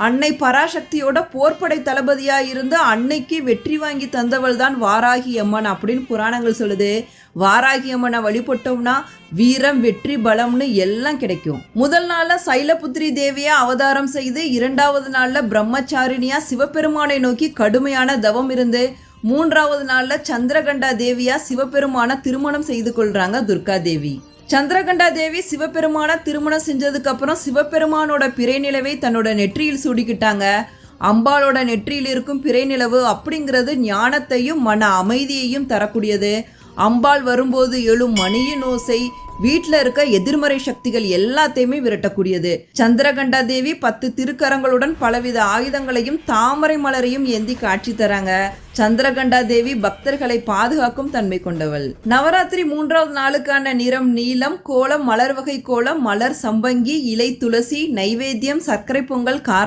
அன்னை பராசக்தியோட போர்ப்படை தளபதியா இருந்து அன்னைக்கு வெற்றி வாங்கி தந்தவள் தான் வாராகி அம்மன் அப்படின்னு புராணங்கள் சொல்லுது. வாராகி அம்மனை வழிபட்டோம்னா வீரம், வெற்றி, பலம்னு எல்லாம் கிடைக்கும். முதல் நாள்ல சைலபுத்திரி தேவியா அவதாரம் செய்து, இரண்டாவது நாள்ல பிரம்மச்சாரிணியா சிவபெருமானை நோக்கி கடுமையான தவம் இருந்து, மூன்றாவது நாள்ல சந்திரகண்டா தேவியா சிவபெருமான திருமணம் செய்து கொள்றாங்க துர்கா தேவி. சந்திரகண்டா தேவி சிவபெருமான திருமணம் செஞ்சதுக்கு அப்புறம் சிவபெருமானோட பிறை நிலவை தன்னோட நெற்றியில் சூடிக்கிட்டாங்க. அம்பாளோட நெற்றியில் இருக்கும் பிறை நிலவு அப்படிங்கிறது ஞானத்தையும் மன அமைதியையும் தரக்கூடியது. அம்பாள் வரும்போது எழும் மணியின் ஓசை வீட்டில் இருக்க எதிர்மறை சக்திகள் எல்லாத்தையுமே விரட்டக்கூடியது. சந்திரகண்டா தேவி 10 திருக்கரங்களுடன் பலவித ஆயுதங்களையும் தாமரை மலரையும் ஏந்தி காட்சி தராங்க. சந்திரகண்டா தேவி பக்தர்களை பாதுகாக்கும் தன்மை கொண்டவள். நவராத்திரி 3வது நாளுக்கான நிறம் நீலம், கோலம் மலர் வகை கோலம், மலர் சம்பங்கி, இலை துளசி, நைவேத்தியம் சர்க்கரை பொங்கல், கார